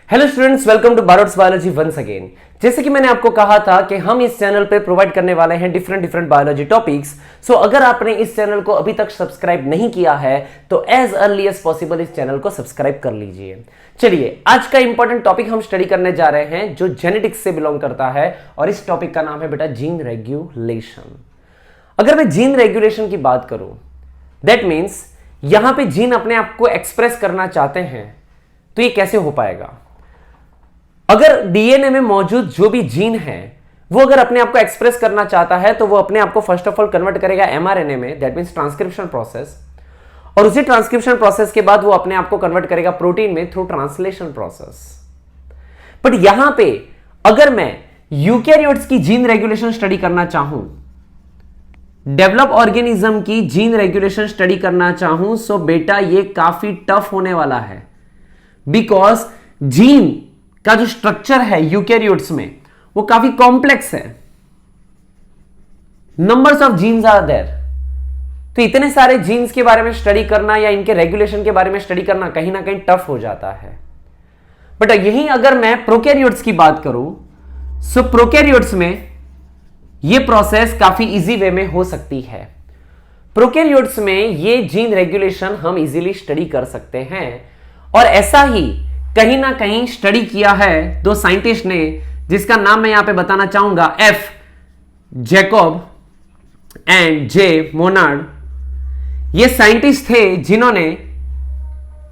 Hello students, welcome to Barot's biology once again. जैसे कि मैंने आपको कहा था कि हम इस चैनल पे प्रोवाइड करने वाले हैं डिफरेंट बायोलॉजी टॉपिक्स। सो अगर आपने इस चैनल को अभी तक सब्सक्राइब नहीं किया है तो एज अर्ली एज पॉसिबल इस चैनल को सब्सक्राइब कर लीजिए। चलिए, आज का इंपॉर्टेंट टॉपिक हम स्टडी करने जा रहे हैं जो जेनेटिक्स से बिलोंग करता है, और इस टॉपिक का नाम है बेटा जीन रेगुलेशन। अगर मैं जीन रेगुलेशन की बात करूं, दैट मीन्स यहां पे जीन अपने आप को एक्सप्रेस करना चाहते हैं, तो ये कैसे हो पाएगा? अगर डीएनए में मौजूद जो भी जीन है वो अगर अपने आप को एक्सप्रेस करना चाहता है तो वो अपने आप को फर्स्ट ऑफ ऑल कन्वर्ट करेगा एमआरएनए में, दैट मींस ट्रांसक्रिप्शन प्रोसेस, और उसी ट्रांसक्रिप्शन प्रोसेस के बाद वो अपने आप को कन्वर्ट करेगा प्रोटीन में थ्रू ट्रांसलेशन प्रोसेस। बट यहां पे अगर मैं यूकैरियोट्स की जीन रेगुलेशन स्टडी करना चाहूं, डेवलप ऑर्गेनिज्म की जीन रेगुलेशन स्टडी करना चाहूं, सो बेटा ये काफी टफ होने वाला है, बिकॉज जीन का जो स्ट्रक्चर है यूकैरियोट्स में वो काफी कॉम्प्लेक्स है। Numbers of genes are there, तो इतने सारे जीन्स के बारे में स्टडी करना या इनके रेगुलेशन के बारे में स्टडी करना कहीं ना कहीं टफ हो जाता है। बट यही अगर मैं प्रोकैरियोट्स की बात करूं, सो प्रोकैरियोट्स में ये प्रोसेस काफी इजी वे में हो सकती है। प्रोकैरियोट्स में ये जीन रेगुलेशन हम इजीली स्टडी कर सकते हैं, और ऐसा ही कहीं ना कहीं स्टडी किया है दो साइंटिस्ट ने, जिसका नाम मैं यहां पे बताना चाहूंगा, F Jacob and J Monod. ये साइंटिस्ट थे जिन्होंने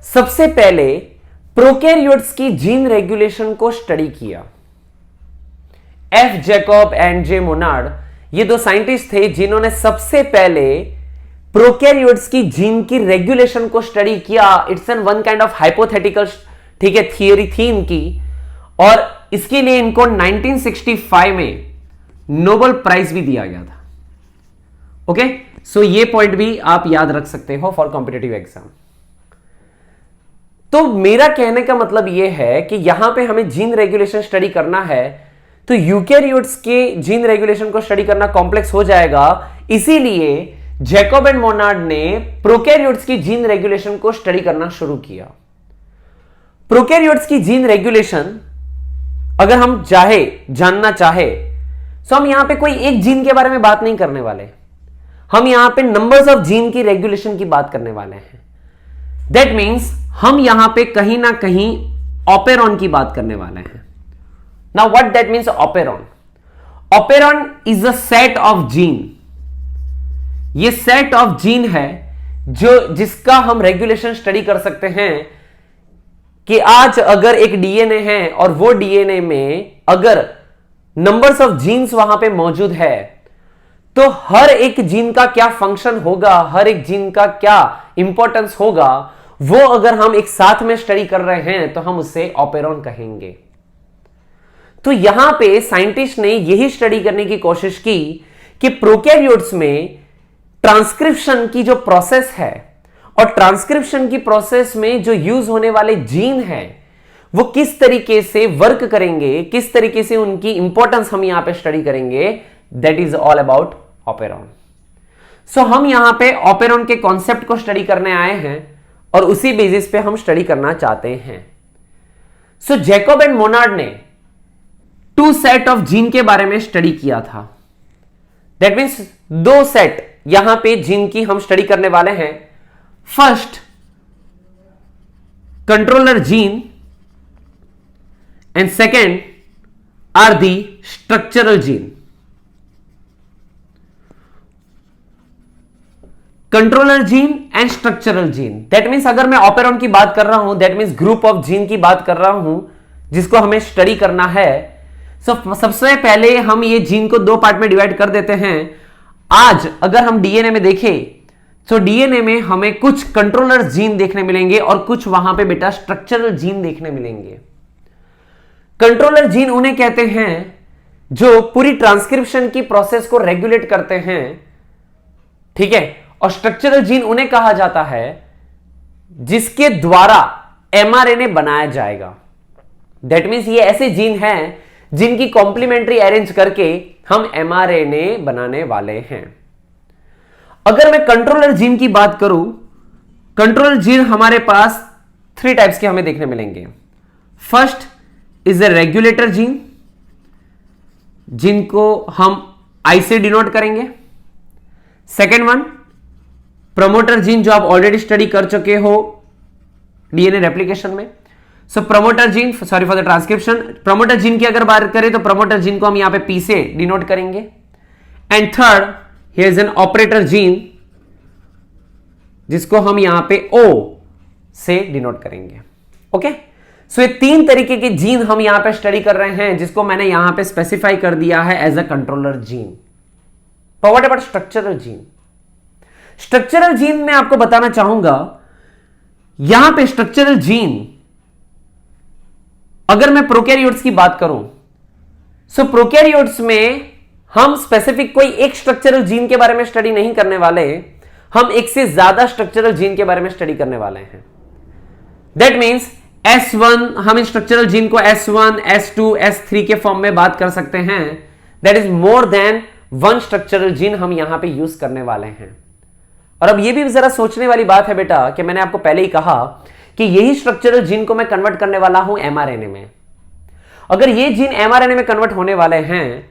सबसे पहले प्रोकैरियोट्स की जीन रेगुलेशन को स्टडी किया। F Jacob and J Monod ये दो साइंटिस्ट थे जिन्होंने सबसे पहले प्रोकैरियोट्स की जीन की रेगुलेशन को स्टडी किया। It's an one kind of hypothetical, ठीक है, थियरी थी इनकी, और इसके लिए इनको 1965 में नोबेल प्राइज भी दिया गया था। ओके, सो ये पॉइंट भी आप याद रख सकते हो फॉर कॉम्पिटिटिव एग्जाम। तो मेरा कहने का मतलब यह है कि यहां पे हमें जीन रेगुलेशन स्टडी करना है, तो यूकैरियोट्स के जीन रेगुलेशन को स्टडी करना कॉम्प्लेक्स हो जाएगा। इसीलिए जैकब एंड मोनार्ड ने प्रोकैरियोट्स की जीन रेगुलेशन को स्टडी करना शुरू किया। प्रोकैरियोट्स की जीन रेगुलेशन अगर हम जानना चाहे, तो हम यहां पे कोई एक जीन के बारे में बात नहीं करने वाले, हम यहां पे नंबर्स ऑफ जीन की रेगुलेशन की बात करने वाले हैं। दैट मींस हम यहां पे कहीं ना कहीं ऑपेरॉन की बात करने वाले हैं। Now what that means operon? Operon is a set of gene. ये सेट ऑफ जीन है जिसका हम रेगुलेशन स्टडी कर सकते हैं कि आज अगर एक डीएनए है और वो डीएनए में अगर नंबर्स ऑफ जीन्स वहां पे मौजूद है, तो हर एक जीन का क्या फंक्शन होगा, हर एक जीन का क्या इंपॉर्टेंस होगा, वो अगर हम एक साथ में स्टडी कर रहे हैं तो हम उसे ऑपेरॉन कहेंगे। तो यहां पे साइंटिस्ट ने यही स्टडी करने की कोशिश की कि प्रोकैरियोट्स में ट्रांसक्रिप्शन की जो प्रोसेस है और ट्रांसक्रिप्शन की प्रोसेस में जो यूज होने वाले जीन हैं वो किस तरीके से वर्क करेंगे, किस तरीके से उनकी इंपॉर्टेंस हम यहां पे स्टडी करेंगे। That is all about operon. So हम यहां पे ऑपेरॉन के कॉन्सेप्ट को स्टडी करने आए हैं और उसी बेसिस पे हम स्टडी करना चाहते हैं। सो जैकब एंड मोनार्ड ने 2 सेट ऑफ जीन के बारे में स्टडी किया था। दैट मीन्स 2 सेट यहां पे जीन की हम स्टडी करने वाले हैं। First, controller gene, and second are the structural gene. Controller gene and structural gene, that means अगर मैं ऑपेरॉन की बात कर रहा हूं, that means group of gene की बात कर रहा हूं जिसको हमें स्टडी करना है। सबसे पहले हम ये जीन को 2 पार्ट में डिवाइड कर देते हैं। आज अगर हम डीएनए में देखें तो डीएनए में हमें कुछ कंट्रोलर जीन देखने मिलेंगे और कुछ वहां पे बेटा स्ट्रक्चरल जीन देखने मिलेंगे। कंट्रोलर जीन उन्हें कहते हैं जो पूरी ट्रांसक्रिप्शन की प्रोसेस को रेगुलेट करते हैं, ठीक है, और स्ट्रक्चरल जीन उन्हें कहा जाता है जिसके द्वारा एमआरएनए बनाया जाएगा। दैट मींस ये ऐसे जीन हैं जिनकी कॉम्प्लीमेंट्री अरेंज करके हम एमआरएनए बनाने वाले हैं। अगर मैं कंट्रोलर जीन की बात करूं, कंट्रोलर जीन हमारे पास 3 टाइप्स के हमें देखने मिलेंगे। First is a regulator gene, जिनको हम आई से डिनोट करेंगे। सेकेंड वन प्रमोटर जीन, जो आप ऑलरेडी स्टडी कर चुके हो डीएनए रेप्लिकेशन में। So promoter gene, sorry for the transcription, promoter gene की अगर बात करें तो प्रमोटर जीन को हम यहां पे पी से डिनोट करेंगे। And third here is an operator gene, जिसको हम यहां पे ओ से डिनोट करेंगे। ओके, सो ये तीन तरीके के जीन हम यहां पे स्टडी कर रहे हैं, जिसको मैंने यहां पे स्पेसिफाई कर दिया है as a controller gene. But what about structural gene? Structural gene में आपको बताना चाहूंगा, यहां पे स्ट्रक्चरल जीन अगर मैं प्रोकैरियोट्स की बात करूं, सो प्रोकैरियोट्स में हम स्पेसिफिक कोई एक स्ट्रक्चरल जीन के बारे में स्टडी नहीं करने वाले, हम एक से ज्यादा स्ट्रक्चरल जीन के बारे में स्टडी करने वाले हैं। दैट मीन्स S1, हम इस स्ट्रक्चरल जीन को S1, S2, S3 के फॉर्म में बात कर सकते हैं। That is more than one structural gene हम यहां पे यूज करने वाले हैं। और अब ये भी जरा सोचने वाली बात है बेटा, कि मैंने आपको पहले ही कहा कि यही स्ट्रक्चरल जीन को मैं कन्वर्ट करने वाला हूं एमआरएनए में। अगर ये जीन एमआरएनए में कन्वर्ट होने वाले हैं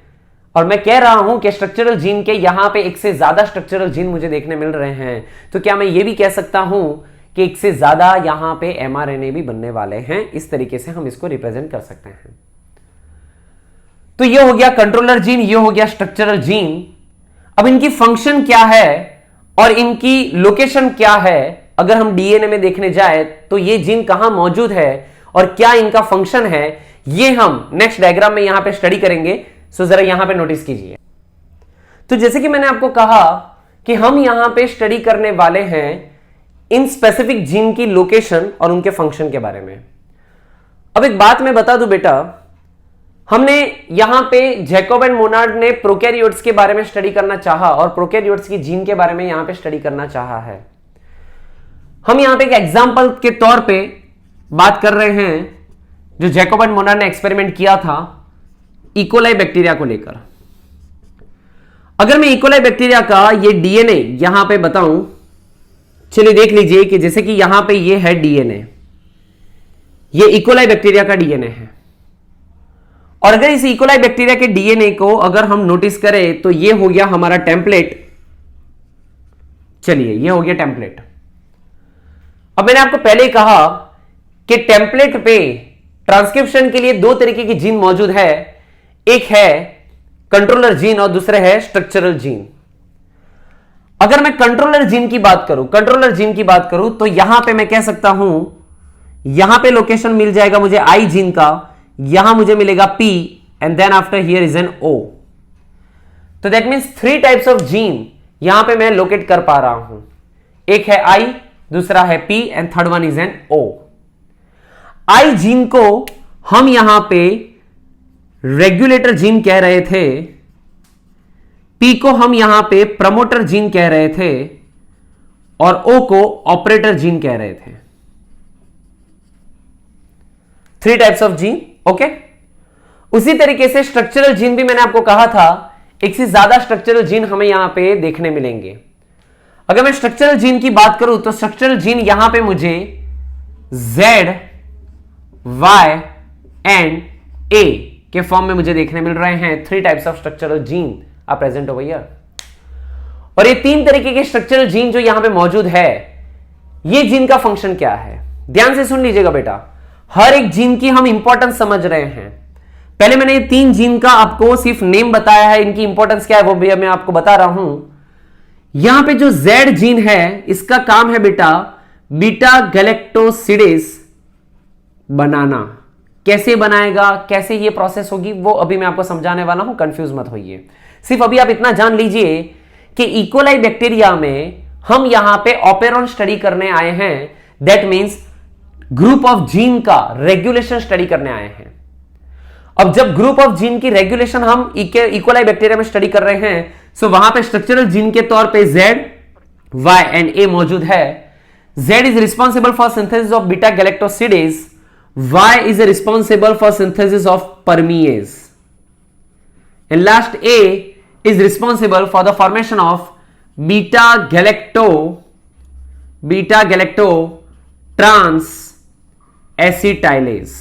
और मैं कह रहा हूं कि स्ट्रक्चरल जीन के यहां पे एक से ज्यादा स्ट्रक्चरल जीन मुझे देखने मिल रहे हैं, तो क्या मैं ये भी कह सकता हूं कि एक से ज्यादा यहां पे एमआरएनए भी बनने वाले हैं? इस तरीके से हम इसको रिप्रेजेंट कर सकते हैं। तो ये हो गया कंट्रोलर जीन, ये हो गया स्ट्रक्चरल जीन। अब इनकी फंक्शन क्या है और इनकी लोकेशन क्या है, अगर हम डीएनए में देखने जाए तो ये जीन कहां मौजूद है और क्या इनका फंक्शन है, ये हम नेक्स्ट डायग्राम में यहां पे स्टडी करेंगे। सो जरा यहां पे नोटिस कीजिए। तो जैसे कि मैंने आपको कहा कि हम यहां पे स्टडी करने वाले हैं इन स्पेसिफिक जीन की लोकेशन और उनके फंक्शन के बारे में। अब एक बात मैं बता दूं बेटा, हमने यहां पे जैकब एंड मोनार्ड ने प्रोकैरियोट्स के बारे में स्टडी करना चाहा और प्रोकैरियोट्स की जीन के बारे में यहां पे स्टडी करना चाहा है। हम यहां पे एक एग्जांपल के तौर पे बात कर रहे हैं जो जैकब एंड मोनार्ड ने एक्सपेरिमेंट किया था इकोलाई बैक्टीरिया को लेकर। अगर मैं इकोलाई बैक्टीरिया का ये डीएनए यहां पे बताऊं, चलिए देख लीजिए कि जैसे कि यहां पे ये है डीएनए, ये इकोलाई बैक्टीरिया का डीएनए है। और अगर इस इकोलाई बैक्टीरिया के डीएनए को अगर हम नोटिस करें तो ये हो गया हमारा टेम्पलेट। चलिए ये हो गया टेम्पलेट। अब मैंने आपको पहले ही कहा कि टेम्पलेट पे ट्रांसक्रिप्शन के लिए दो तरीके की जीन मौजूद है, एक है कंट्रोलर जीन और दूसरे है स्ट्रक्चरल जीन। अगर मैं कंट्रोलर जीन की बात करूं तो यहां पे मैं कह सकता हूं, यहां पे लोकेशन मिल जाएगा मुझे आई जीन का, यहां मुझे मिलेगा P and then after here is an O। तो that means 3 types of gene यहां पे मैं लोकेट कर पा रहा हूं। एक है I, दूसरा है P and third one is an O। I gene को हम यहां पे रेगुलेटर जीन कह रहे थे, P को हम यहां पे प्रमोटर जीन कह रहे थे और O को ऑपरेटर जीन कह रहे थे। 3 टाइप्स ऑफ जीन। ओके, उसी तरीके से स्ट्रक्चरल जीन भी मैंने आपको कहा था, एक से ज्यादा स्ट्रक्चरल जीन हमें यहां पे देखने मिलेंगे। अगर मैं स्ट्रक्चरल जीन की बात करूं तो स्ट्रक्चरल जीन यहां पे मुझे Z, Y एंड A के फॉर्म में मुझे देखने मिल रहे हैं। 3 types of structural gene are present over here. और ये 3 तरीके के स्ट्रक्चरल जीन जो यहां पे मौजूद है, ये जीन का फंक्शन क्या है, ध्यान से सुन लीजिएगा बेटा। हर एक जीन की हम इंपॉर्टेंस समझ रहे हैं। पहले मैंने ये 3 जीन का आपको सिर्फ नेम बताया है, इनकी इंपॉर्टेंस क्या है वो भी मैं आपको बता रहा हूं। यहां पे जो Z जीन है, इसका काम है बेटा बीटा गैलेक्टोसिडेज बनाना। कैसे बनाएगा, कैसे ये प्रोसेस होगी, वो अभी मैं आपको समझाने वाला हूं, कंफ्यूज मत होइए। सिर्फ अभी आप इतना जान लीजिए कि इकोलाई बैक्टीरिया में हम यहां पे ऑपेरॉन स्टडी करने आए हैं। That means group of gene का रेगुलेशन स्टडी करने आए हैं। अब जब ग्रुप ऑफ जीन की रेगुलेशन हम इकोलाई बैक्टीरिया में स्टडी कर रहे हैं, सो वहां पे स्ट्रक्चरल जीन के तौर पे Z, Y एंड A मौजूद है। Z is responsible for synthesis of beta galactosidase, Y is responsible for synthesis of permease, and last A is responsible for the formation of beta galacto trans acetylase।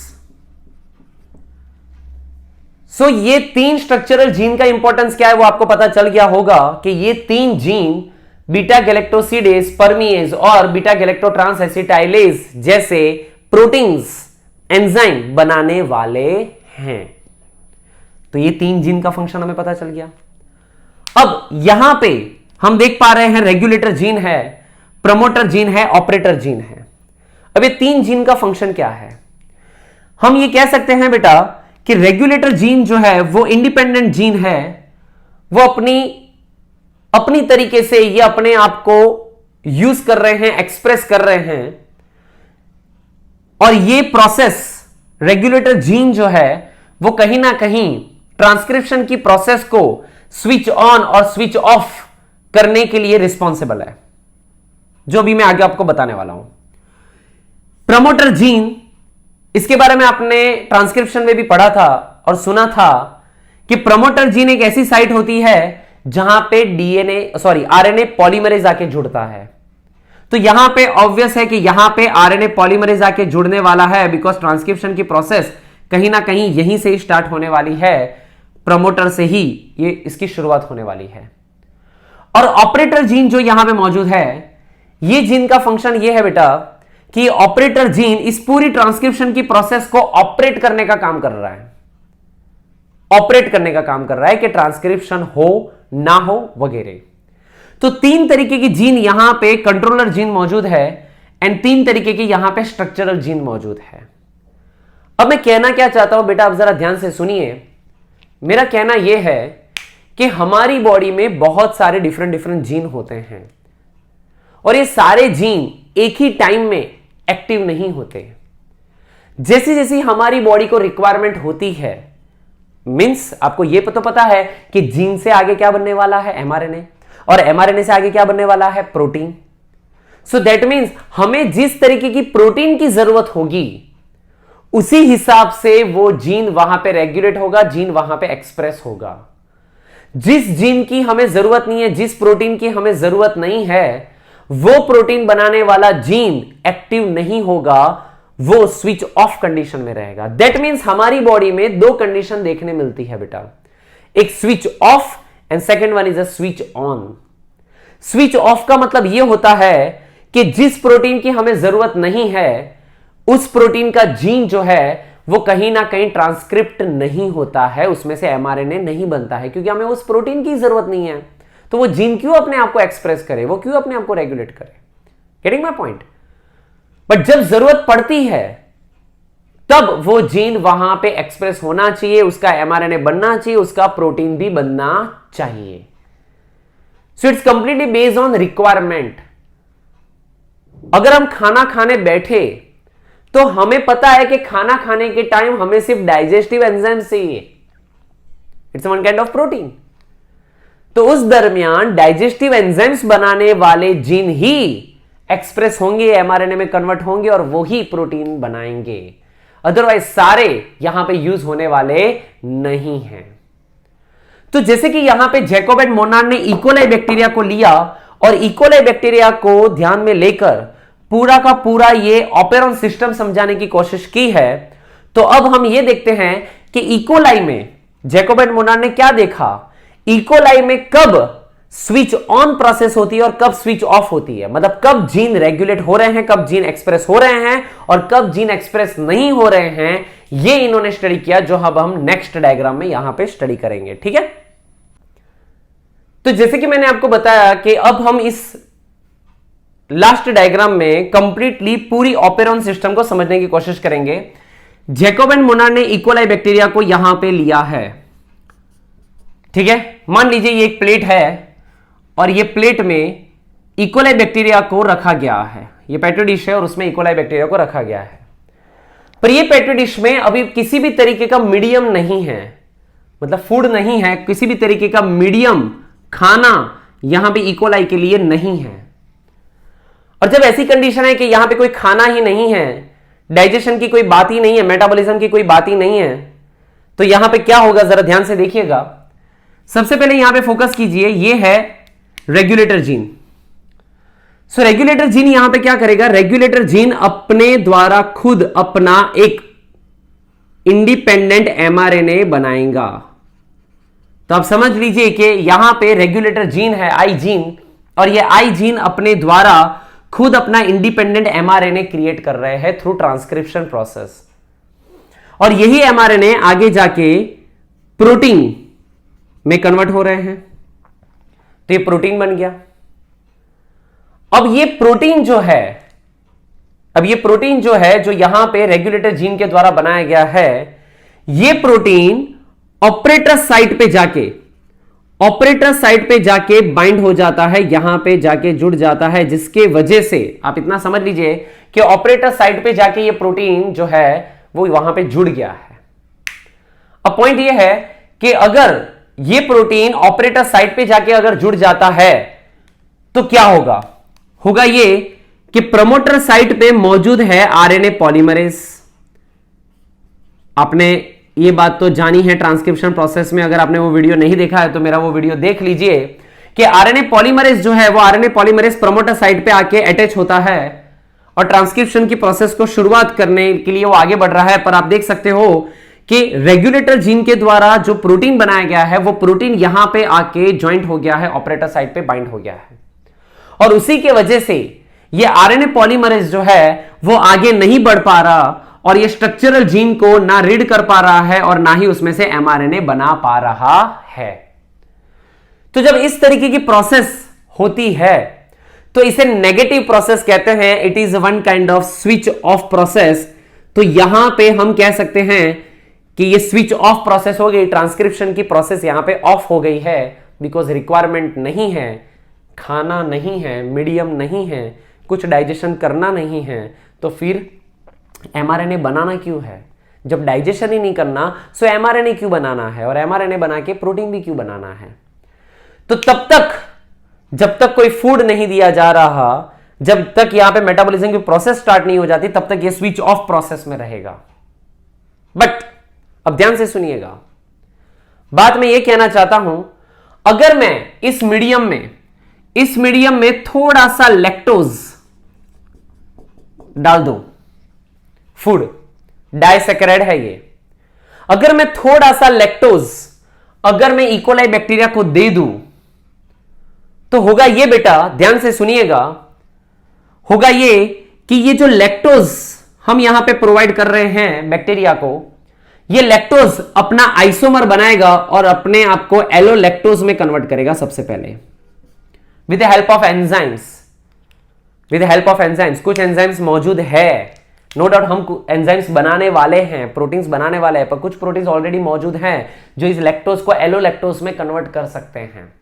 सो ये 3 structural gene का importance क्या है वो आपको पता चल गया होगा कि ये 3 जीन बीटा गैलेक्टोसिडेज, परमीएज और बीटा गैलेक्टोट्रांसएसिटाइलेज जैसे प्रोटीन्स, एंजाइम बनाने वाले हैं। तो ये 3 जीन का फंक्शन हमें पता चल गया। अब यहां पे हम देख पा रहे हैं रेगुलेटर जीन है, प्रमोटर जीन है, ऑपरेटर जीन है। अब ये 3 जीन का फंक्शन क्या है? हम ये कह सकते हैं बेटा कि रेगुलेटर जीन जो है वो इंडिपेंडेंट जीन है, वो अपनी तरीके से ये अपने आप को यूज कर रहे हैं, एक्सप्रेस कर रहे हैं। और ये प्रोसेस रेगुलेटर जीन जो है वो कहीं ना कहीं ट्रांसक्रिप्शन की प्रोसेस को स्विच ऑन और स्विच ऑफ करने के लिए रिस्पॉन्सिबल है, जो भी मैं आगे आपको बताने वाला हूं। प्रमोटर जीन, इसके बारे में आपने ट्रांसक्रिप्शन में भी पढ़ा था और सुना था कि प्रमोटर जीन एक ऐसी साइट होती है जहां पे आरएनए पॉलीमरेज आके जुड़ता है। तो यहां पे ऑब्वियस है कि यहां पे आरएनए पॉलीमरेज आके जुड़ने वाला है, बिकॉज ट्रांसक्रिप्शन की प्रोसेस कहीं ना कहीं यहीं से ही स्टार्ट होने वाली है, प्रमोटर से ही ये इसकी शुरुआत होने वाली है। और ऑपरेटर जीन जो यहां पे मौजूद है, ये जीन का फंक्शन ये है बेटा कि ऑपरेटर जीन इस पूरी ट्रांसक्रिप्शन की प्रोसेस को ऑपरेट करने का काम कर रहा है, ऑपरेट करने का काम कर रहा है कि ट्रांसक्रिप्शन हो ना हो वगैरह। तो 3 तरीके की जीन यहां पे कंट्रोलर जीन मौजूद है एंड 3 तरीके की यहां पे स्ट्रक्चरल जीन मौजूद है। अब मैं कहना क्या चाहता हूं बेटा, आप जरा ध्यान से सुनिए। मेरा कहना यह है कि हमारी बॉडी में बहुत सारे डिफरेंट जीन होते हैं और ये सारे जीन एक ही टाइम में एक्टिव नहीं होते। जैसी जैसी हमारी बॉडी को रिक्वायरमेंट होती है, मींस आपको यह तो पता है कि जीन से आगे क्या बनने वाला है, एमआरएनए, और एमआरएनए से आगे क्या बनने वाला है, प्रोटीन। सो दैट मींस हमें जिस तरीके की प्रोटीन की जरूरत होगी उसी हिसाब से वो जीन वहां पे रेगुलेट होगा, जीन वहां पे एक्सप्रेस होगा। जिस जीन की हमें जरूरत नहीं है, जिस प्रोटीन की हमें जरूरत नहीं है, वो प्रोटीन बनाने वाला जीन एक्टिव नहीं होगा, वो स्विच ऑफ कंडीशन में रहेगा। दैट मींस हमारी बॉडी में 2 कंडीशन देखने मिलती है बेटा, एक switch off and second one is a switch on. Switch off का मतलब यह होता है कि जिस प्रोटीन की हमें जरूरत नहीं है, उस प्रोटीन का जीन जो है वो कहीं ना कहीं ट्रांसक्रिप्ट नहीं होता है, उसमें से एमआरएनए नहीं बनता है, क्योंकि हमें उस प्रोटीन की जरूरत नहीं है। तो वो जीन क्यों अपने आप को एक्सप्रेस करे, वो क्यों अपने आप को रेगुलेट करे? Getting my point? बट जब जरूरत पड़ती है तब वो जीन वहां पे एक्सप्रेस होना चाहिए, उसका एमआरएनए बनना चाहिए, उसका प्रोटीन भी बनना चाहिए। So it's completely based on requirement. अगर हम खाना खाने बैठे तो हमें पता है कि खाना खाने के टाइम हमें सिर्फ डाइजेस्टिव एंजाइम चाहिए, it's one kind of protein. तो उस दरमियान डाइजेस्टिव एंजाइम्स बनाने वाले जीन ही एक्सप्रेस होंगे, एमआरएनए में कन्वर्ट होंगे और वो ही प्रोटीन बनाएंगे, अदरवाइज सारे यहां पे यूज होने वाले नहीं हैं। तो जैसे कि यहां पे जैकोब एंड मोनार्ड ने इकोलाई बैक्टीरिया को लिया और इकोलाई बैक्टीरिया को ध्यान में लेकर पूरा का पूरा ये ऑपेरॉन सिस्टम समझाने की कोशिश की है, तो अब हम ये देखते हैं कि इकोलाई में जैकोब एंड मोनार्ड ने क्या देखा, इकोलाई में कब स्विच ऑन प्रोसेस होती है और कब स्विच ऑफ होती है, मतलब कब जीन रेगुलेट हो रहे हैं, कब जीन एक्सप्रेस हो रहे हैं और कब जीन एक्सप्रेस नहीं हो रहे हैं। ये इन्होंने स्टडी किया, जो अब हम नेक्स्ट डायग्राम में यहां पे स्टडी करेंगे। ठीक है, तो जैसे कि मैंने आपको बताया कि अब हम इस लास्ट डायग्राम में कंप्लीटली पूरी ऑपेरॉन सिस्टम को समझने की कोशिश करेंगे। जैकोब एंड मोनार्ड ने इकोलाई बैक्टीरिया को यहां पे लिया है, ठीक है। मान लीजिए ये एक प्लेट है और ये प्लेट में इकोलाई बैक्टीरिया को रखा गया है, ये पेट्री डिश है और उसमें इकोलाई बैक्टीरिया को रखा गया है। पर ये पेट्री डिश में अभी किसी भी तरीके का मीडियम नहीं है, मतलब फूड नहीं है, किसी भी तरीके का मीडियम खाना यहां पे इकोलाई के लिए नहीं है। और जब ऐसी कंडीशन है कि यहां पे कोई खाना ही नहीं है, डाइजेशन की कोई बात ही नहीं है, मेटाबॉलिज्म की कोई बात ही नहीं है, तो यहां पे क्या होगा जरा ध्यान से देखिएगा। सबसे पहले यहां पे फोकस कीजिए, ये है रेगुलेटर जीन। सो रेगुलेटर जीन यहां पे क्या करेगा, रेगुलेटर जीन अपने द्वारा खुद अपना एक इंडिपेंडेंट एमआरएनए बनाएगा। तो आप समझ लीजिए कि यहां पे रेगुलेटर जीन है आई जीन, और ये आई जीन अपने द्वारा खुद अपना इंडिपेंडेंट एमआरएनए क्रिएट कर रहे हैं थ्रू ट्रांसक्रिप्शन प्रोसेस, और यही एमआरएनए आगे जाके प्रोटीन में कन्वर्ट हो रहे हैं। तो ये प्रोटीन बन गया। अब ये प्रोटीन जो है जो यहां पे रेगुलेटर जीन के द्वारा बनाया गया है, ये प्रोटीन ऑपरेटर साइट पे जाके बाइंड हो जाता है, यहां पे जाके जुड़ जाता है, जिसके वजह से आप इतना समझ लीजिए कि ऑपरेटर साइट पे जाके ये प्रोटीन जो है वो वहां पे जुड़ गया है। अब पॉइंट ये है कि अगर ये प्रोटीन ऑपरेटर साइट पे जाके अगर जुड़ जाता है तो क्या होगा ये कि प्रमोटर साइट पे मौजूद है आरएनए पॉलीमरेज। आपने ये बात तो जानी है ट्रांसक्रिप्शन प्रोसेस में, अगर आपने वो वीडियो नहीं देखा है तो मेरा वो वीडियो देख लीजिए कि आरएनए पॉलीमरेज जो है वो आरएनए पॉलीमरेज प्रमोटर साइट पे आके अटैच होता है और ट्रांसक्रिप्शन की प्रोसेस को शुरुआत करने के लिए वो आगे बढ़ रहा है। पर आप देख सकते हो कि रेगुलेटर जीन के द्वारा जो प्रोटीन बनाया गया है वो प्रोटीन यहां पे आके ज्वाइंट हो गया है, ऑपरेटर साइट पे बाइंड हो गया है, और उसी के वजह से ये आरएनए पॉलीमरेज जो है वो आगे नहीं बढ़ पा रहा, और ये स्ट्रक्चरल जीन को ना रीड कर पा रहा है और ना ही उसमें से एमआरएनए बना पा रहा है। तो जब इस तरीके की प्रोसेस होती है तो इसे नेगेटिव प्रोसेस कहते हैं। It is one kind off switch off process. तो यहां पे हम कह सकते हैं कि ये स्विच ऑफ प्रोसेस हो गई, ट्रांसक्रिप्शन की प्रोसेस यहां पे ऑफ हो गई है, बिकॉज रिक्वायरमेंट नहीं है, खाना नहीं है, मीडियम नहीं है, कुछ डाइजेशन करना नहीं है, तो फिर एमआरएनए बनाना क्यों है? जब डाइजेशन ही नहीं करना सो एमआरएनए क्यों बनाना है, और एमआरएनए बना के प्रोटीन भी क्यों बनाना है? तो तब तक जब तक कोई फूड नहीं दिया जा रहा, जब तक यहां पे मेटाबॉलिज्म की प्रोसेस स्टार्ट नहीं हो जाती, तब तक ये स्विच ऑफ प्रोसेस में रहेगा। बट अब ध्यान से सुनिएगा, बात मैं ये कहना चाहता हूं, अगर मैं इस मीडियम में थोड़ा सा लैक्टोज डाल दूं, फूड डाइसैकेराइड है ये, अगर मैं थोड़ा सा लैक्टोज अगर मैं इकोलाई बैक्टीरिया को दे दूं तो होगा ये, बेटा ध्यान से सुनिएगा, होगा ये कि ये जो लैक्टोज हम यहां पे प्रोवाइड कर रहे हैं बैक्टीरिया को, ये लैक्टोज अपना आइसोमर बनाएगा और अपने आप को एलोलैक्टोज में कन्वर्ट करेगा सबसे पहले with the help of enzymes. कुछ एंजाइम्स मौजूद है, नो डाउट हम एंजाइम्स बनाने वाले हैं, प्रोटीन्स बनाने वाले हैं, पर कुछ प्रोटीन्स ऑलरेडी मौजूद हैं जो इस लैक्टोज को एलोलैक्टोज में कन्वर्ट कर सकते हैं।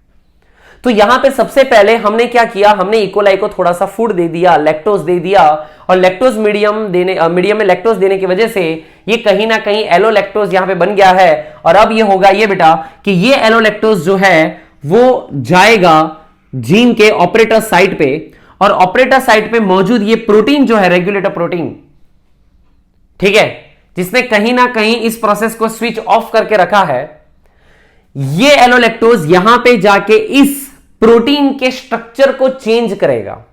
तो यहां पे सबसे पहले हमने क्या किया, हमने इकोलाई को थोड़ा सा फूड दे दिया, लैक्टोज दे दिया, और लैक्टोज मीडियम में लैक्टोज देने की वजह से ये कहीं ना कहीं एलोलैक्टोज यहां पे बन गया है। और अब ये होगा ये बेटा कि ये एलोलैक्टोज जो है वो जाएगा जीन के ऑपरेटर साइट पे, और ऑपरेटर साइट पे मौजूद ये प्रोटीन जो है रेगुलेटर प्रोटीन, ठीक है, जिसने कहीं ना कहीं इस प्रोसेस को स्विच ऑफ करके रखा है, ये एलोलैक्टोज यहां पे जाके इस प्रोटीन के स्ट्रक्चर को चेंज करेगा।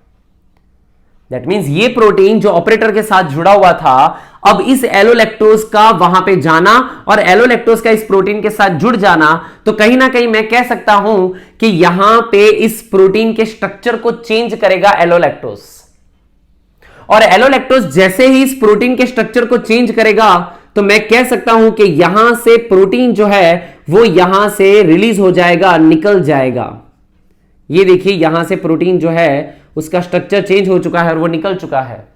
दैट मींस ये प्रोटीन जो ऑपरेटर के साथ जुड़ा हुआ था, अब इस एलोलैक्टोज का वहां पे जाना और एलोलैक्टोज का इस प्रोटीन के साथ जुड़ जाना, तो कहीं ना कहीं मैं कह सकता हूं कि यहां पे इस प्रोटीन के स्ट्रक्चर को चेंज करेगा एलोलैक्टोज। और एलोलैक्टोज जैसे ही इस प्रोटीन के स्ट्रक्चर को चेंज करेगा, तो मैं कह सकता हूं कि यहां से प्रोटीन जो है वो यहां से रिलीज हो जाएगा, निकल जाएगा। ये देखिए यहां से प्रोटीन जो है उसका स्ट्रक्चर चेंज हो चुका है और वो निकल चुका है।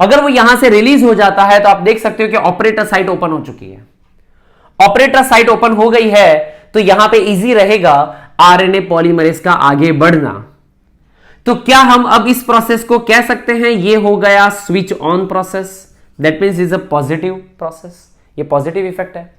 अगर वो यहां से रिलीज हो जाता है तो आप देख सकते हो कि ऑपरेटर साइट ओपन हो चुकी है। ऑपरेटर साइट ओपन हो गई है तो यहां पे इजी रहेगा आरएनए पॉलीमरेज का आगे बढ़ना। तो क्या हम अब इस प्रोसेस को कह सकते हैं ये हो गया switch on process? That means is a positive process, ये पॉजिटिव इफेक्ट है।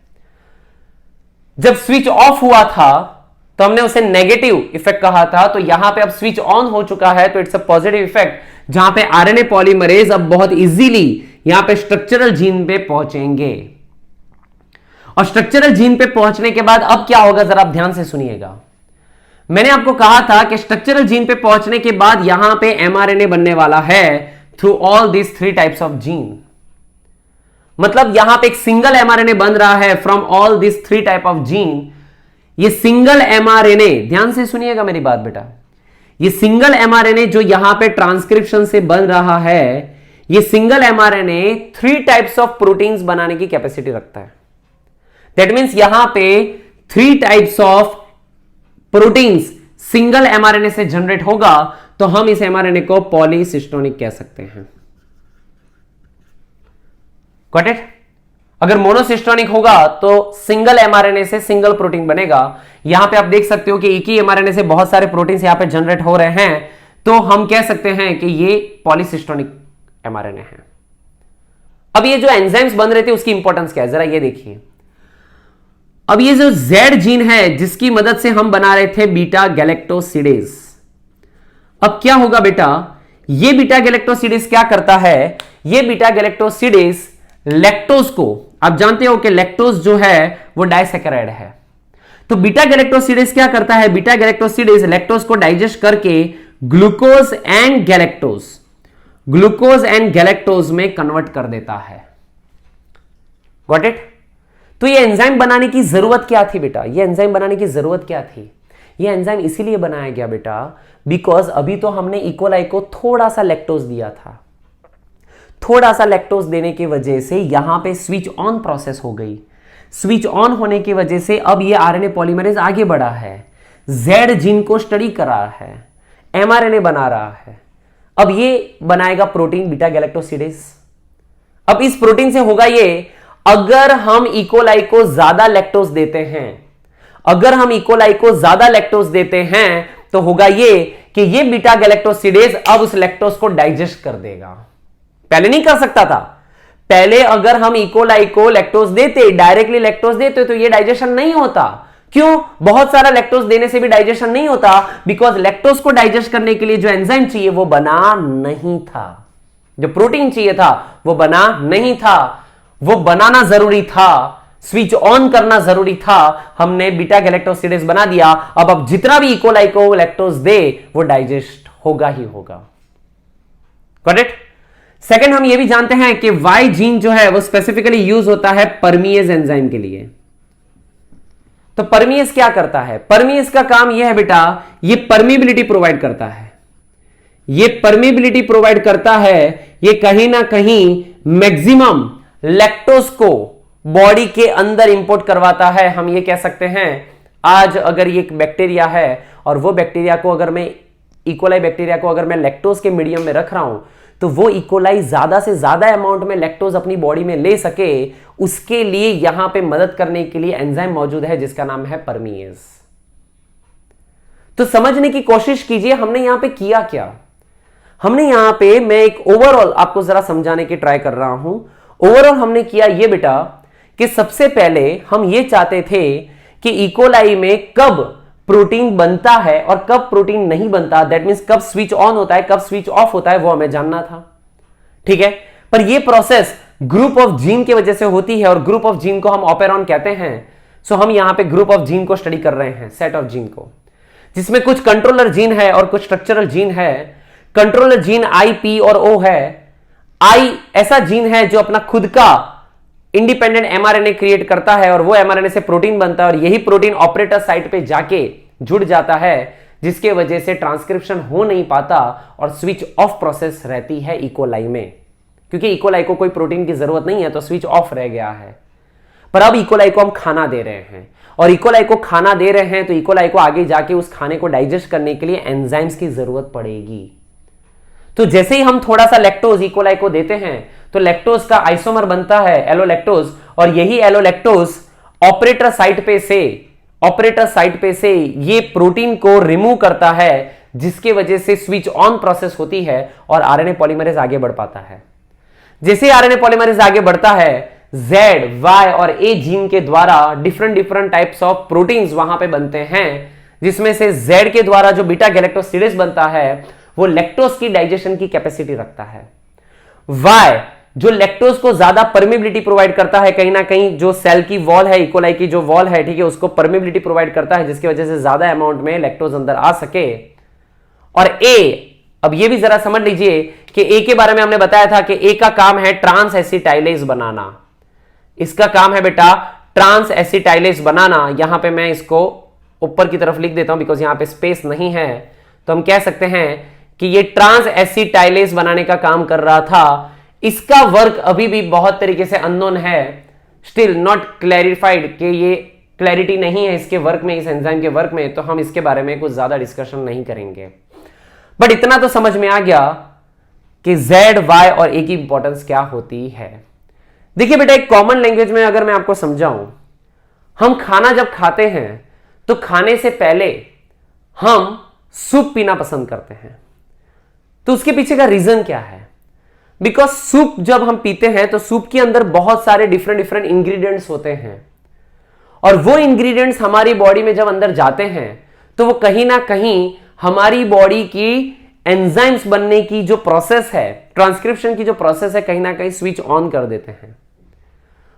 जब स्विच ऑफ हुआ था तो हमने उसे नेगेटिव इफेक्ट कहा था, तो यहां पे अब स्विच ऑन हो चुका है तो इट्स अ पॉजिटिव इफेक्ट, जहां पे आरएनए पॉलीमरेज अब बहुत इजीली यहां पे स्ट्रक्चरल जीन पे पहुंचेंगे। और स्ट्रक्चरल जीन पे पहुंचने के बाद अब क्या होगा, जरा आप ध्यान से सुनिएगा। मैंने आपको कहा था कि स्ट्रक्चरल जीन पे पहुंचने के बाद यहां पे एमआरएनए बनने वाला है through all this 3 types of gene. मतलब यहां पे एक सिंगल एमआरएनए बन रहा है from all this 3 type of gene. ये सिंगल एमआरएनए, ध्यान से सुनिएगा मेरी बात बेटा, ये सिंगल एमआरएनए जो यहां पे ट्रांसक्रिप्शन से बन रहा है, ये single mRNA 3 types of proteins बनाने की कैपेसिटी रखता है। दैट मींस यहां पे 3 types of proteins single mRNA से जनरेट होगा, तो हम इस एमआरएनए को पॉलीसिस्टोनिक कह सकते हैं। Got it? अगर मोनोसिस्टोनिक होगा तो सिंगल एमआरएनए से सिंगल प्रोटीन बनेगा। यहां पे आप देख सकते हो कि एक ही एमआरएनए से बहुत सारे प्रोटीन्स यहां पे जनरेट हो रहे हैं, तो हम कह सकते हैं कि ये पॉलीसिस्टोनिक एमआरएनए है। अब ये जो एंजाइम्स बन रहे थे उसकी इंपॉर्टेंस क्या है, जरा ये देखिए। अब ये जो Z जीन है जिसकी मदद से हम बना रहे थे बीटा गैलेक्टोसिडेज, अब क्या होगा बेटा, ये बीटा गैलेक्टोसिडेज क्या करता है, ये बीटा गैलेक्टोसिडेज लैक्टोज को, आप जानते हो कि लैक्टोज जो है वो डाइसैकेराइड है, तो बीटा गैलेक्टोसिडेज क्या करता है, बीटा गैलेक्टोसिडेज लैक्टोज को डाइजेस्ट करके ग्लूकोज एंड गैलेक्टोज में कन्वर्ट कर देता है। Got it? तो ये एंजाइम बनाने की जरूरत क्या थी बेटा, ये एंजाइम बनाने की जरूरत क्या थी, ये एंजाइम इसीलिए बनाया गया बेटा बिकॉज अभी तो हमने इकोलाई को थोड़ा सा लैक्टोज दिया था, थोड़ा सा लैक्टोज देने की वजह से यहां पे स्विच ऑन प्रोसेस हो गई। स्विच ऑन होने की वजह से अब ये आरएनए पॉलीमरेज आगे बढ़ा है, जेड जीन को स्टडी कर रहा है, एमआरएनए बना रहा है, अब ये बनाएगा प्रोटीन बीटा गैलेक्टोसिडेज। अब इस प्रोटीन से होगा ये, अगर हम इकोलाई को ज्यादा लैक्टोज देते हैं, अगर हम इकोलाई को ज्यादा लैक्टोज देते हैं तो होगा ये कि ये बीटा गैलेक्टोसिडेज अब उस लैक्टोज को डाइजेस्ट कर देगा। पहले नहीं कर सकता था, पहले अगर हम इकोलाई को लैक्टोज देते, डायरेक्टली लैक्टोज देते तो ये डाइजेशन नहीं होता। क्यों? बहुत सारा लैक्टोज देने से भी डाइजेशन नहीं होता, बिकॉज लैक्टोज को डाइजेस्ट करने के लिए जो एंजाइम चाहिए वो बना नहीं था, जो प्रोटीन चाहिए था वो बना नहीं था, वो बनाना जरूरी था, स्विच ऑन करना जरूरी था, हमने बीटा गैलेक्टोसिडेज बना दिया। अब जितना भी इकोलाई को लैक्टोज दे वो डाइजेस्ट होगा ही होगा। Got it? सेकंड, हम ये भी जानते हैं कि वाई जीन जो है वो स्पेसिफिकली यूज होता है परमीएज एंजाइम के लिए। तो परमीएज क्या करता है? परमीएज का काम यह है बेटा, ये परमिबिलिटी प्रोवाइड करता है, ये परमिबिलिटी प्रोवाइड करता है, ये कहीं ना कहीं मैक्सिमम लैक्टोज को बॉडी के अंदर इंपोर्ट करवाता है। हम ये कह सकते हैं, आज अगर ये एक बैक्टीरिया है और वो बैक्टीरिया को अगर मैं इकोलाई बैक्टीरिया को अगर मैं लैक्टोज के मीडियम में रख रहा हूं तो वो इकोलाई ज्यादा से ज्यादा अमाउंट में लैक्टोज अपनी बॉडी में ले सके, उसके लिए यहां पे मदद करने के लिए एंजाइम मौजूद है जिसका नाम है परमीएज। तो समझने की कोशिश कीजिए हमने यहां पे किया क्या। हमने यहां पे, मैं एक ओवरऑल आपको जरा समझाने की ट्राई कर रहा हूं, ओवरऑल हमने किया ये बेटा कि सबसे पहले हम ये चाहते थे कि इकोलाई में कब प्रोटीन बनता है और कब प्रोटीन नहीं बनता, दैट मींस कब स्विच ऑन होता है कब स्विच ऑफ होता है, वो हमें जानना था। ठीक है, पर ये प्रोसेस ग्रुप ऑफ जीन की वजह से होती है और ग्रुप ऑफ जीन को हम ऑपेरॉन कहते हैं। सो हम यहां पे ग्रुप ऑफ जीन को स्टडी कर रहे हैं, सेट ऑफ जीन को, जिसमें कुछ कंट्रोलर जीन है और कुछ स्ट्रक्चरल जीन है। कंट्रोलर जीन आई, पी और ओ है। आई ऐसा जीन है जो अपना खुद का इंडिपेंडेंट एमआरएनए क्रिएट करता है और वो एमआरएनए से प्रोटीन बनता है और यही प्रोटीन ऑपरेटर साइट पे जाके जुड़ जाता है, जिसके वजह से ट्रांसक्रिप्शन हो नहीं पाता और स्विच ऑफ प्रोसेस रहती है इकोलाई में, क्योंकि इकोलाई को कोई प्रोटीन की जरूरत नहीं है तो स्विच ऑफ रह गया है। पर अब इकोलाई को हम खाना दे रहे हैं और इकोलाई को खाना दे रहे हैं तो इकोलाई को आगे जाके उस खाने को डाइजेस्ट करने के लिए एंजाइम्स की जरूरत पड़ेगी। तो जैसे ही हम थोड़ा सा लैक्टोज इकोलाई को देते हैं तो लैक्टोज का आइसोमर बनता है एलोलैक्टोज, और यही एलोलैक्टोज ऑपरेटर साइट पे से ये प्रोटीन को रिमूव करता है, जिसके वजह से स्विच ऑन प्रोसेस होती है और आरएनए पॉलीमरेज आगे बढ़ पाता है। जैसे आरएनए पॉलीमरेज आगे बढ़ता है, जेड, वाई और ए जीन के द्वारा डिफरेंट टाइप्स ऑफ प्रोटीन्स वहां पे बनते हैं, जिसमें से जेड के द्वारा जो बीटा गैलेक्टोसिडेज बनता है वो लैक्टोज की डाइजेशन की कैपेसिटी रखता है। वाई जो लैक्टोज को ज्यादा परमिबिलिटी प्रोवाइड करता है, कहीं ना कहीं जो सेल की वॉल है, इकोलाई की जो वॉल है, ठीक है, उसको परमिबिलिटी प्रोवाइड करता है, जिसकी वजह से ज्यादा अमाउंट में लैक्टोज अंदर आ सके। और ए, अब ये भी जरा समझ लीजिए कि ए के बारे में हमने बताया था कि ए का काम है ट्रांस एसिटाइलेज बनाना। इसका काम है बेटा ट्रांस एसिटाइलेज बनाना। यहां पे मैं इसको ऊपर की तरफ लिख देता हूं बिकॉज यहां पे स्पेस नहीं है। तो हम कह सकते हैं कि ये ट्रांस एसिटाइलेज बनाने का काम कर रहा था। इसका वर्क अभी भी बहुत तरीके से अननोन है, स्टिल नॉट क्लैरिफाइड, कि ये क्लैरिटी नहीं है इसके वर्क में, इस एंजाइम के वर्क में। तो हम इसके बारे में कुछ ज्यादा डिस्कशन नहीं करेंगे, बट इतना तो समझ में आ गया कि Z, Y और A की इंपॉर्टेंस क्या होती है। देखिए बेटा, एक कॉमन लैंग्वेज में अगर मैं आपको समझाऊं, हम खाना जब खाते हैं तो खाने से पहले हम सूप पीना पसंद करते हैं। तो उसके पीछे का रीजन क्या है? बिकॉज सूप जब हम पीते हैं तो सूप के अंदर बहुत सारे डिफरेंट डिफरेंट इंग्रेडिएंट्स होते हैं, और वो इंग्रेडिएंट्स हमारी बॉडी में जब अंदर जाते हैं तो वो कहीं ना कहीं हमारी बॉडी की एंजाइम्स बनने की जो प्रोसेस है, ट्रांसक्रिप्शन की जो प्रोसेस है, कहीं ना कहीं स्विच ऑन कर देते हैं।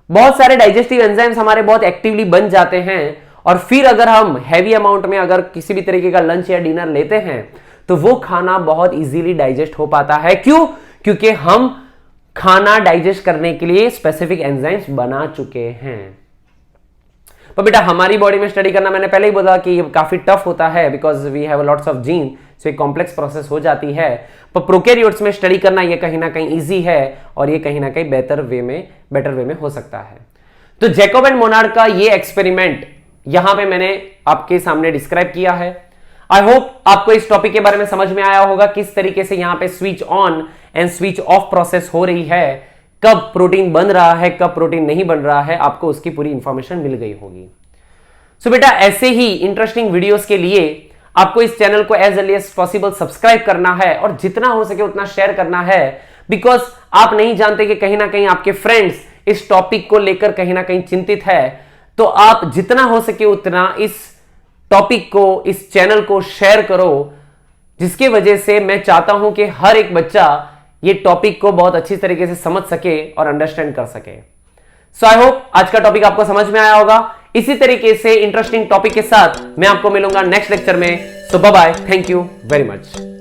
बहुत सारे डाइजेस्टिव एंजाइम्स हमारे बहुत एक्टिवली बन जाते हैं, और फिर अगर हम हैवी अमाउंट में अगर किसी भी तरीके का लंच या डिनर लेते हैं तो वो खाना बहुत इजीली डाइजेस्ट हो पाता है। क्यों? क्योंकि हम खाना डाइजेस्ट करने के लिए स्पेसिफिक एंजाइम्स बना चुके हैं। पर बेटा हमारी बॉडी में स्टडी करना, मैंने पहले ही बोला कि ये काफी टफ होता है because we have lots of gene, सो एक कॉम्प्लेक्स प्रोसेस हो जाती है। पर प्रोकैरियोट्स में स्टडी करना ये कहीं ना कहीं इजी है, और ये कहीं ना कहीं बेटर वे में हो सकता है। तो जैकब एंड मोनार्ड का ये एक्सपेरिमेंट यहां पे मैंने आपके सामने डिस्क्राइब किया है। आई होप आपको इस टॉपिक के बारे में समझ में आया होगा, किस तरीके से यहां पे switch on and switch off process हो रही है, कब प्रोटीन बन रहा है, कब प्रोटीन नहीं बन रहा है, आपको उसकी पूरी इंफॉर्मेशन मिल गई होगी। सो बेटा ऐसे ही इंटरेस्टिंग वीडियोस के लिए आपको इस चैनल को as early as possible subscribe करना है, और जितना हो सके उतना शेयर करना है, बिकॉज आप नहीं जानते कि कहीं ना कहीं आपके फ्रेंड्स इस टॉपिक को लेकर कहीं ना कहीं चिंतित है। तो आप जितना हो सके उतना इस टॉपिक को, इस चैनल को शेयर करो, जिसकी वजह से मैं चाहता हूं कि हर एक बच्चा ये टॉपिक को बहुत अच्छी तरीके से समझ सके और अंडरस्टैंड कर सके। सो आई होप आज का टॉपिक आपको समझ में आया होगा। इसी तरीके से इंटरेस्टिंग टॉपिक के साथ मैं आपको मिलूंगा नेक्स्ट लेक्चर में। So bye bye, thank you very much.